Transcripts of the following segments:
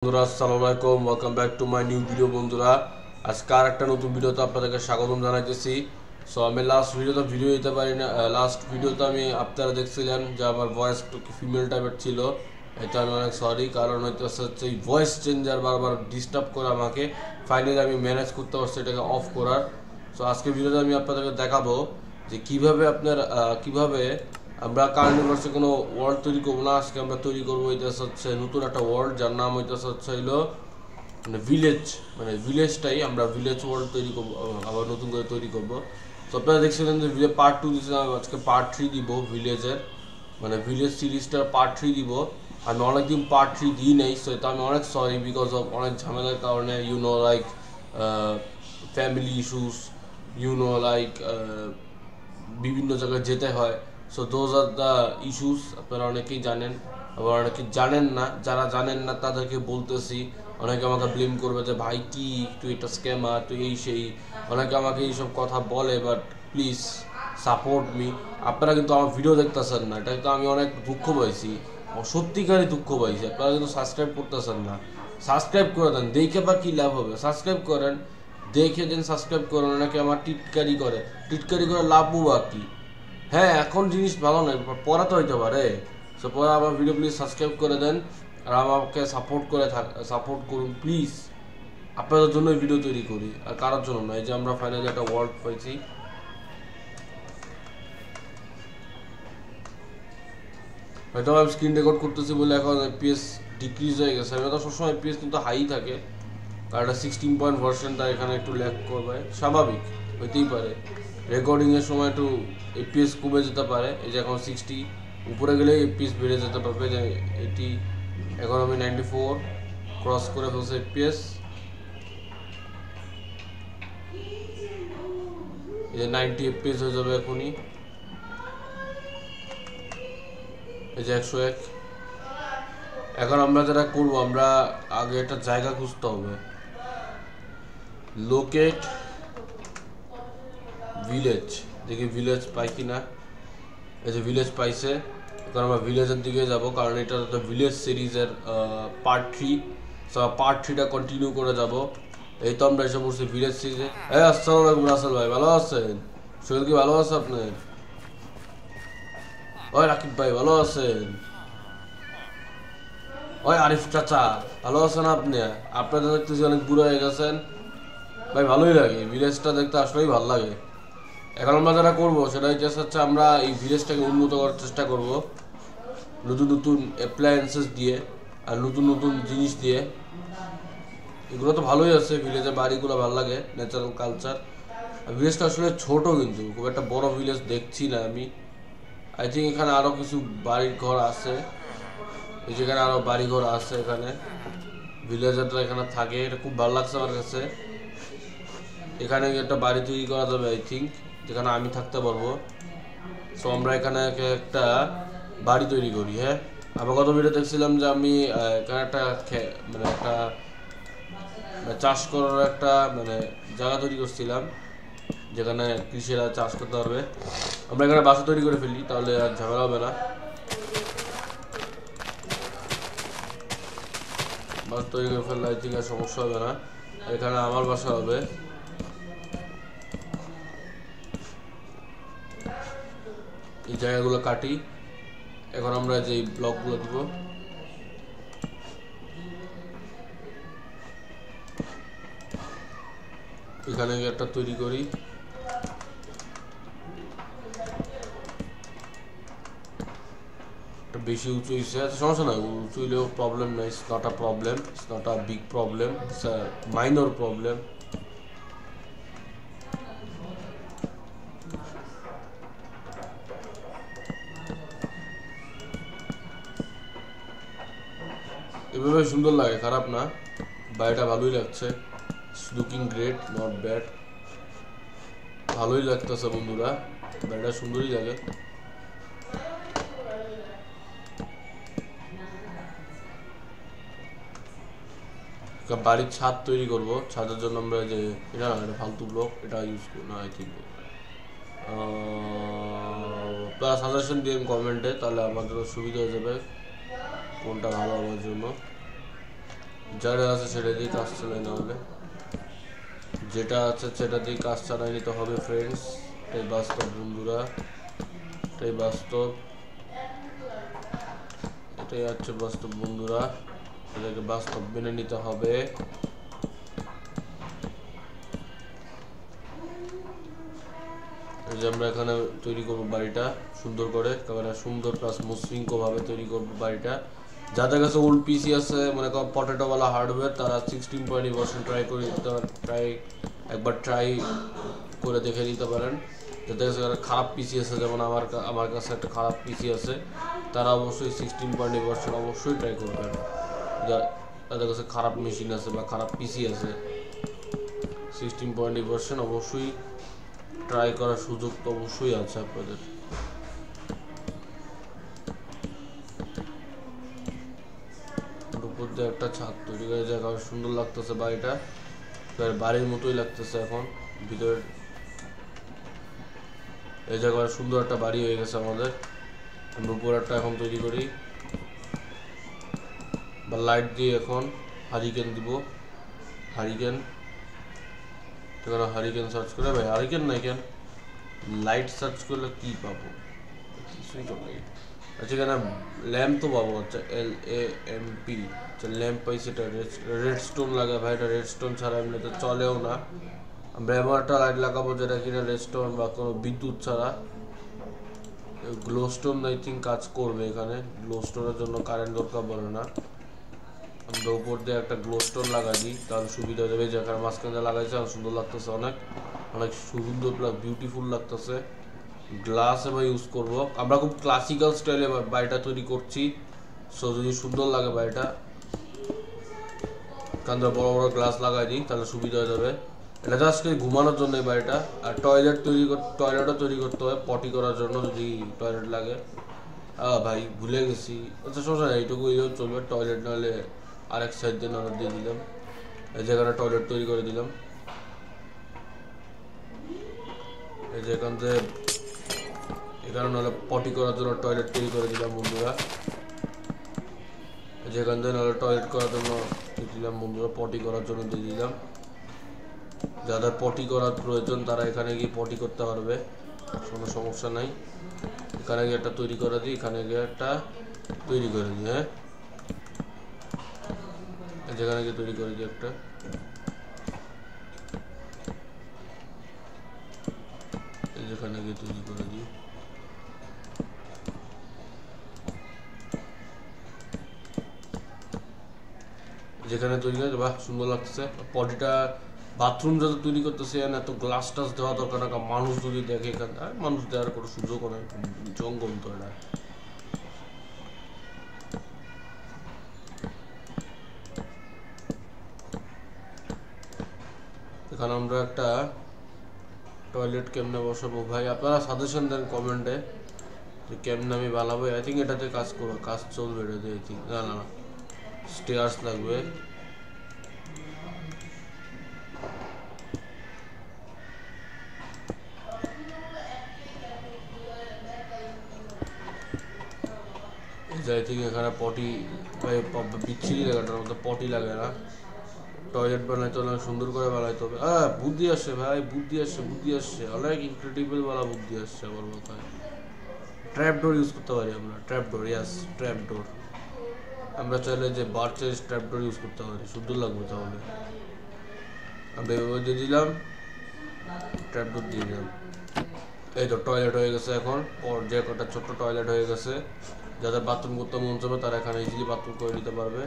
বন্ধুরা আসসালামু আলাইকুম, welcome back to my new video. বন্ধুরা আজকে আর একটা নতুন ভিডিওতে আপনাদেরকে স্বাগতম জানাইতেছি। সো আমি লাস্ট ভিডিও দিতে পারি না। লাস্ট ভিডিওতে আমি আপনারা দেখছিলেন যে আমার ভয়েস একটু ফিমেল টাইপের ছিল। এটা আমি অনেক সরি, কারণ হচ্ছে এই ভয়েস চেঞ্জার বারবার ডিস্টার্ব করে আমাকে। ফাইনালি আমি ম্যানেজ করতে পারছি এটাকে অফ করার। সো আজকে ভিডিওতে আমি আপনাদেরকে দেখাবো যে কিভাবে কিভাবে আমরা কার্নিভার্সে কোনো ওয়ার্ল্ড তৈরি করবো না। আজকে আমরা তৈরি করবো হচ্ছে নতুন একটা ওয়ার্ল্ড, যার নাম হচ্ছে হইলো মানে ভিলেজ, মানে ভিলেজটাই আমরা ভিলেজ ওয়ার্ল্ড তৈরি করবো, আবার নতুন করে তৈরি করবো। তো আপনারা দেখছিলেন যে ভিলেজ পার্ট 2 দিয়েছিলাম, আজকে পার্ট 3 দিব ভিলেজের, মানে ভিলেজ সিরিজটার পার্ট 3 দিব। আমি অনেকদিন পার্ট 3 দিই নাই, সো এটা আমি অনেক সরি, বিকজ অফ অনেক ঝামেলার কারণে, লাইক ফ্যামিলি ইস্যুস, লাইক বিভিন্ন জায়গায় যেতে হয়। So those are the issues. আপনারা অনেকেই জানেন, আবার অনেকে জানেন না। যারা জানেন না তাদেরকে বলতেছি। অনেকে আমাকে ব্লেম করবে যে ভাই কি তুই একটা স্ক্যামার, তুই এই সেই, অনেকে আমাকে এইসব কথা বলে। But please support me. আপনারা কিন্তু আমার ভিডিও দেখতেছেন না, এটা কিন্তু আমি অনেক দুঃখ পাইছি, সত্যিকারই দুঃখ পাইছি। আপনারা কিন্তু সাবস্ক্রাইব করতেছেন না। সাবস্ক্রাইব করে দেন, দেখে বা কী লাভ হবে? সাবস্ক্রাইব করেন, দেখে দিন, সাবস্ক্রাইব করেন। অনেকে আমার টিটকারি করে লাভও বা কি? হ্যাঁ, এখন জিনিস ভালো নয়, পড়া তো হইতে পারে। সো পরে আমার ভিডিও প্লিজ সাবস্ক্রাইব করে দেন, আর আমাকে সাপোর্ট করুন প্লিজ। আপনাদের জন্যই ভিডিও তৈরি করি, আর কারোর জন্য নয়। যে আমরা ফাইনালি একটা ওয়ার্ল্ড পাইছি। হয়তো আমি স্ক্রিন রেকর্ড করতেছি বলে এখন এপিএস ডিক্রিজ হয়ে গেছে। আমি তো সবসময় এপিএস কিন্তু হাই থাকে, কারণ এটা 16 পয়েন্ট ভার্সন, তাই এখানে একটু ল্যাগ করবে, স্বাভাবিক, হইতেই পারে। রেকর্ডিংয়ের সময় একটু এপিএস কমে যেতে পারে। এই যে এখন 60 উপরে গেলে এপিএস বেড়ে যেতে পারবে, যে 80, এখন আমি 94 ক্রস করে ফেলছে এপিএস। এই যে 90 এপিএস হয়ে যাবে এখনই। এই যে 101। এখন আমরা যেটা করবো, আমরা আগে একটা জায়গা খুঁজতে হবে। লোকেট ভিলেজ, দেখি ভিলেজ পাই কিনা। এই যে ভিলেজ পাইছে, এখন আমরা ভিলেজের দিকে যাব, কারণ এটা তো ভিলেজ সিরিজের পার্ট 3। সো পার্ট 3টা কন্টিনিউ করে যাব। এই তো আমরা এসে পড়ছি ভিলেজ সিরিজে। এই আসসালামু আলাইকুম রাসেল ভাই, ভালো আছেন? শরীর কি ভালো আছে আপনার? ওই রাকিব ভাই, ভালো আছেন? ওই আরিফ চাচা, ভালো আছেন আপনি? আপনারা দেখতেছি অনেক বুড়ো হয়ে গেছেন ভাই। ভালোই লাগে ভিলেজটা দেখতে, আসলেই ভালো লাগে। এখন আমরা যেটা করবো সেটা হচ্ছে আমরা এই ভিলেজটাকে উন্নত করার চেষ্টা করব, নতুন নতুন অ্যাপ্লায়েন্সেস দিয়ে আর নতুন নতুন জিনিস দিয়ে। এগুলো তো ভালোই আছে, ভিলেজের বাড়িগুলো ভালো লাগে, ন্যাচারাল কালচার। আর ভিলেজটা আসলে ছোট, কিন্তু খুব একটা বড় ভিলেজ দেখছি না আমি। আই থিঙ্ক এখানে আরও কিছু বাড়ির ঘর আছে, এই যেখানে আরও বাড়িঘর আছে এখানে। ভিলেজাররা এখানে থাকে, এটা খুব ভালো লাগছে আমার কাছে। এখানে একটা বাড়ি তৈরি করা যাবে আই থিঙ্ক, যেখানে আমি থাকতে পারবো। সো আমরা এখানে একটা বাড়ি তৈরি করি। হ্যাঁ, আবার গত ভিডিও দেখছিলাম যে আমি এখানে একটা মানে একটা চাষ করার একটা মানে জায়গা তৈরি করছিলাম, যেখানে কৃষিরা চাষ করতে পারবে। আমরা এখানে বাসা তৈরি করে ফেলি, তাহলে আর ঝামেলা হবে না। বাসা তৈরি করে ফেললে আই থিঙ্ক আর সমস্যা হবে না। এখানে আমার বাসা হবে। এই জায়গাগুলো কাটি, এখন আমরা যে ব্লকগুলো দিব, এখানে একটা তৈরি করি। বেশি উঁচু হয়েছে, সমস্যা নাই, উঁচু হইলেও প্রবলেম নাই। It's not a problem, it's not a big problem, it's a minor problem. এভাবে সুন্দর লাগে, খারাপ না, বাড়িটা ভালোই লাগছে। লুকিং গ্রেট, নট ব্যাড, ভালোই লাগতেছে বন্ধুরা, বাড়িটা সুন্দরই লাগে। বাড়ির ছাদ তৈরি করব, ছাদের জন্য আমরা যে এটা না, এটা ফালতু ব্লক, এটা ইউজ করব না আই থিঙ্ক। আপনারা সাজেশন দিন কমেন্টে, তাহলে আমাদের সুবিধা হয়ে যাবে কোনটা ভালো আমার জন্য। যারা আছে সেটা দিয়ে কাজ চালাই না হলে, যেটা আছে সেটা দিয়ে কাজ চালাই নিতে হবে ফ্রেন্ডস। এটাই বাস্তব বন্ধুরা, এটাই বাস্তব, এটাই হচ্ছে বাস্তব বন্ধুরা, এটাকে বাস্তব মেনে নিতে হবে। এই যে আমরা এখানে তৈরি করবো বাড়িটা সুন্দর করে, একেবারে সুন্দর প্লাস মসৃণ ভাবে তৈরি করবো বাড়িটা। যাদের কাছে ওল্ড পিসি আছে, মনে করো পটেটোওয়ালা হার্ডওয়্যার, তারা 16.0 ভার্সন একবার ট্রাই করে দেখে নিতে পারেন। যাদের কাছে খারাপ পিসি আছে, যেমন আমার কাছে একটা খারাপ পিসি আছে, তারা অবশ্যই 16.0 ভার্সন অবশ্যই ট্রাই করবেন। তাদের কাছে খারাপ মেশিন আছে বা খারাপ পিসি আছে, 16.0 ভার্সন অবশ্যই ট্রাই করার সুযোগ তো অবশ্যই আছে আপনাদের। উপর দিয়ে একটা ছাদ তৈরি করে জায়গা সুন্দর লাগতেছে বাড়িটা, বাড়ির মতোই লাগতেছে এখন ভিতরে। এই জায়গায় সুন্দর একটা বাড়ি হয়ে গেছে আমাদের। আমরা উপর একটা এখন তৈরি করি বা লাইট দিয়ে এখন হারিকেন দিব, হারিকেন, সেখানে হারিকেন সার্চ করে, ভাই হারিকেন নাই কেন, লাইট সার্চ করলে কি পাবো, কিছুই তো নেই। আচ্ছা এখানে ল্যাম্প তো পাবো, আচ্ছা LAMP, আচ্ছা ল্যাম্প পাইছি। এটা রেড স্টোন লাগে ভাই, এটা রেড স্টোন ছাড়া এমনিতে চলেও না। আমরা এমন একটা লাইট লাগাবো যেটা কিনা রেড স্টোন বা কোনো বিদ্যুৎ ছাড়া, গ্লো স্টোন আই থিঙ্ক কাজ করবে এখানে। গ্লো স্টোনের জন্য কারেন্ট দরকার পড়ে না। আমরা উপর দিয়ে একটা গ্লো স্টোন লাগাই দিই, তাহলে সুবিধা হয়ে যাবে। যেখানে মাঝখানে লাগাইছে সুন্দর লাগতেছে, অনেক অনেক সুন্দর প্লাস বিউটিফুল লাগতেছে। গ্লাস এবার ইউজ করব, আমরা খুব ক্লাসিক্যাল স্টাইলে বাড়িটা তৈরি করছি। সো যদি সুন্দর লাগে বাড়িটা, কারণ বড় বড় গ্লাস লাগাই দিই তাহলে সুবিধা হয়ে যাবে। এটা জাস্ট ঘুমানোর জন্য এই বাড়িটা। আর টয়লেটও তৈরি করতে হয় পটি করার জন্য, যদি টয়লেট লাগে। ভাই ভুলে গেছি, আচ্ছা সমস্যা নেই, এইটুকু চলবে। টয়লেট নাহলে আরেক সাইড দিয়ে নাহলে দিয়ে দিলাম, এই জায়গাটা টয়লেট তৈরি করে দিলাম। এই যে এখান থেকে এখানে নাহলে পটি করার জন্য টয়লেট তৈরি করে দিলাম বন্ধুরা। যেখান থেকে নাহলে টয়লেট করার জন্য দিলাম বন্ধুরা, পটি করার জন্য দিয়ে দিলাম। যাদের পটি করার প্রয়োজন তারা এখানে গিয়ে পটি করতে পারবে, কোনো সমস্যা নাই। এখানে গিয়ে একটা তৈরি করে দিই, এখানে গিয়ে একটা তৈরি করে দিই। হ্যাঁ, যেখানে গিয়ে তৈরি করে দিই একটা, যেখানে গিয়ে তৈরি করে দিই। যেখানে তৈরি করে, বাহ সুন্দর লাগতেছে। পটিটা বাথরুম যত তৈরি করতেছে এত গ্লাস টাস দেওয়া দরকার না, মানুষ যদি দেখে এখানে, মানুষ দেওয়ার কোনো সুযোগও নেই, জঙ্গল তো এটা। এখানে আমরা একটা টয়লেট কেমনে বসাবো ভাই, আপনারা সাজেশন দেন কমেন্টে যে কেমনে আমি বানাবো। আই থিঙ্ক এটাতে কাজ চলবে এটাতে, আই থিঙ্ক। না না, স্টেয়ার্স লাগবে। আই থিঙ্ক এখানে পটি বিচ্ছিরি লাগাটার মতো পটি লাগে না, টয়লেট বানাইতে হলে সুন্দর করে বানাইতে হবে। বুদ্ধি আসছে ভাই, বুদ্ধি আসছে অনেক ইনক্রেডিবল বালা বুদ্ধি আসছে আমার মাথায়। ট্র্যাপ ডোর ইউজ করতে পারি আমরা, ট্র্যাপ ডোর, ইয়াস ট্র্যাপ ডোর। আমরা চাইলে যে বার্চের ট্র্যাপ ডোর ইউজ করতে পারি, সুন্দর লাগবে তাহলে। আমরা এভাবে দিয়ে দিলাম, ট্র্যাপ ডোর দিয়ে দিলাম। এই তো টয়লেট হয়ে গেছে এখন, যে কটা ছোট্ট টয়লেট হয়ে গেছে। যাদের বাথরুম করতে মন চাবে তারা এখানে ইজিলি বাথরুম করে নিতে পারবে।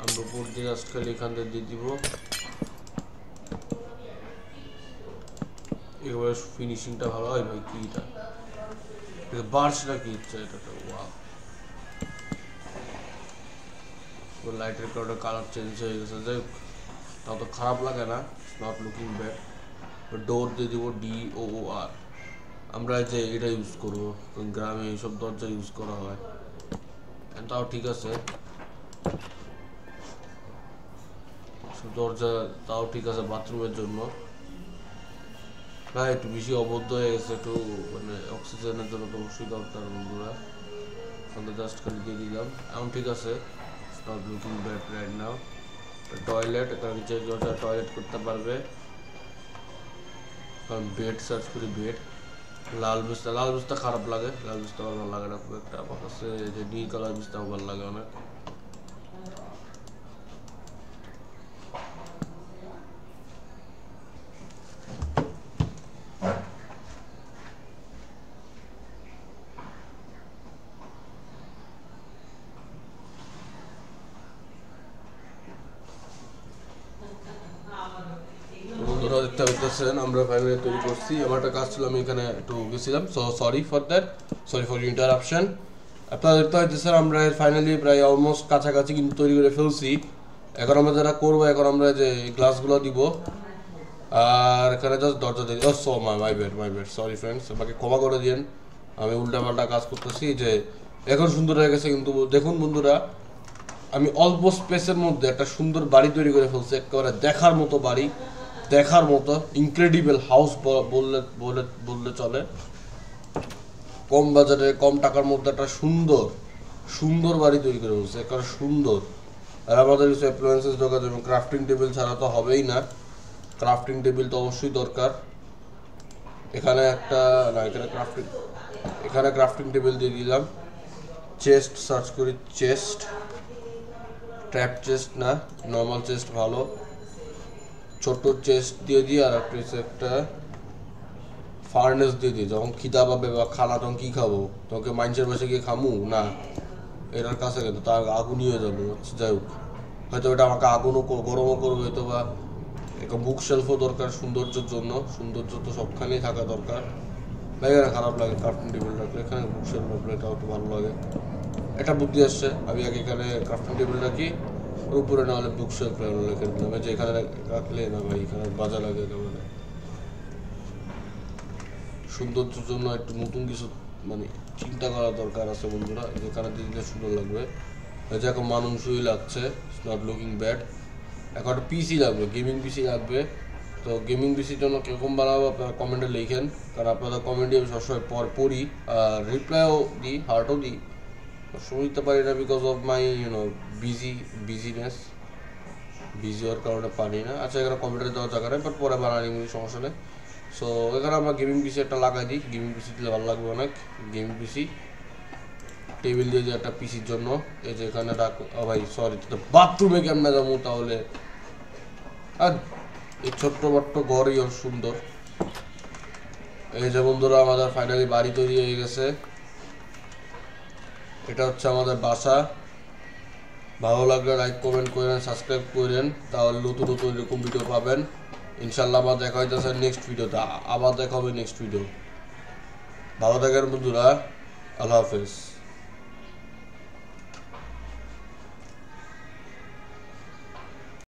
আমরা উপর দিয়ে জাস্ট খালি এখান থেকে দিয়ে দিব, এবারে ফিনিশিংটা ভালো হয় ভাই। কি এটা বার্চটা কি ইচ্ছা, এটা তো ওয়াও, লাইটের কারণে কালার চেঞ্জ হয়ে গেছে। যাই হোক, তাও তো খারাপ লাগে না, নট লুকিং ব্যাড। ডোর দিয়ে দিব DOOR। আমরা যে এটা ইউজ করবো, গ্রামে এইসব দরজা ইউজ করা হয়, তাও ঠিক আছে। দরজা তাও ঠিক আছে বাথরুমের জন্য। ভাই একটু বেশি অবদ্ধ হয়ে গেছে, একটু মানে অক্সিজেনের জন্য তো অবশ্যই দরকার বন্ধুরা। আমরা জাস্ট খালি দিয়ে দিলাম, এখন ঠিক আছে, not looking bad right now. Toilet, এখানে নিচে টয়লেট করতে পারবে। কারণ বেড সার্চ করি, বেড। লাল বিছনা খারাপ লাগে, লাল বিছনা আমার ভালো লাগে না খুব একটা। আমার কাছে যে নীল কালার বিছনা ভালো লাগে অনেক। বন্ধুরা দেখতে পাচ্ছেন আমরা ফাইনালি তৈরি করছি। আমার একটা কাজ ছিল, আমি এখানে একটু গেছিলাম, so sorry for that, sorry for interruption. আপনারা দেখতে পাচ্ছেন আমরা ফাইনালি প্রায় অলমোস্ট কাছাকাছি কিন্তু তৈরি করে ফেলছি। এখন আমরা যারা করবো, এখন আমরা যে গ্লাসগুলো দিব, আর এখানে জাস্ট দরজা দিয়ে so my bed sorry friends, আমাকে ক্ষমা করে দিন, আমি উল্টাপাল্টা কাজ করতেছি। যে এখন সুন্দর হয়ে গেছে, কিন্তু দেখুন বন্ধুরা, আমি অল্প স্পেসের মধ্যে একটা সুন্দর বাড়ি তৈরি করে ফেলছি, একেবারে দেখার মতো বাড়ি, দেখার মতো ইনক্রেডিবল হাউস বললে বললে বললে চলে। কম বাজারে কম টাকার মধ্যে একটা সুন্দর সুন্দর বাড়ি তৈরি করে ফেলছে, একেবারে সুন্দর। আর আমাদের কিছু অ্যাপ্লায়েন্সেস দরকার, যেমন ক্রাফটিং টেবিল ছাড়া তো হবেই না, ক্রাফটিং টেবিল তো অবশ্যই দরকার। এখানে একটা না, এখানে ক্রাফটিং টেবিল দিয়ে দিলাম। চেস্ট সার্চ করি, চেস্ট, ট্র্যাপ চেস্ট না, নর্মাল চেস্ট ভালো। ছোট চেস্ট দিয়ে দিই, আর একটা ফার্নেস দিয়ে দিই। যখন খিদা পাবে বা খানা, তখন কী খাবো? তোকে মাইন্সের বসে গিয়ে খামু না, এটার কাছে কিন্তু তার আগুনই হয়ে যাবে। যাই হোক, হয়তো এটা আমাকে আগুনও গরমও করবে, হয়তো বা একটা বুক শেলফও দরকার সৌন্দর্যের জন্য। সৌন্দর্য তো সবখানেই থাকা দরকার। এখানে খারাপ লাগে ক্রাফটিং টেবিল রাখলে, এখানে বুক শেলফ রাখলে এটাও একটু ভালো লাগে। একটা বুদ্ধি আসছে, আমি আগে এখানে ক্রাফটিং টেবিল রাখি, ওর উপরে না হলে বুক শেলফ রেখে দিলাম। যে এখানে রাখলে না ভাই, এখানে বাজা লাগে একেবারে। সৌন্দর্যের জন্য একটু নতুন কিছু মানে চিন্তা করা দরকার আছে বন্ধুরা। যেখানে দিলে সুন্দর লাগবে, যে এখন মানুষই লাগছে, ইটস নট লুকিং ব্যাড। এখন একটা পিসি লাগবে, গেমিং পিসি লাগবে। তো গেমিং পিসির জন্য কীরকম বানাবো আপনারা কমেন্টে লিখেন, কারণ আপনাদের কমেন্টে আমি সবসময় পড়ি, আর রিপ্লাইও দিই, হার্টও দিই। সময় দিতে পারি না because of my business, busy হওয়ার কারণে পারি না। আচ্ছা, এখানে কম্পিউটার দেওয়ার জায়গা নেই, বাট পরে বানানি সমস্যা নেই। সো এখানে আমরা গেমিং পিসি একটা লাগাই দিই, গেমিং পিসি দিলে ভালো লাগবে অনেক। গেমিং পিসি টেবিল দিয়ে দিই একটা পিসির জন্য। এই যে এখানে ভাই সরি, তো বাথরুমে কেমন যাবো তাহলে? আর এই ছোট্ট বট্ট ঘরই সুন্দর। এই যে বন্ধুরা, আমাদের ফাইনালি বাড়ি তৈরি হয়ে গেছে। এটা হচ্ছে আমাদের বাসা। ভালো লাগলে লাইক কমেন্ট করেন, সাবস্ক্রাইব করেন, তাহলে নতুন নতুন এরকম ভিডিও পাবেন ইনশাল্লাহ। আবার দেখা হইতেছে নেক্সট ভিডিওতে, আবার দেখা হবে নেক্সট ভিডিও। ভালো থাকেন বন্ধুরা, আল্লাহ হাফেজ।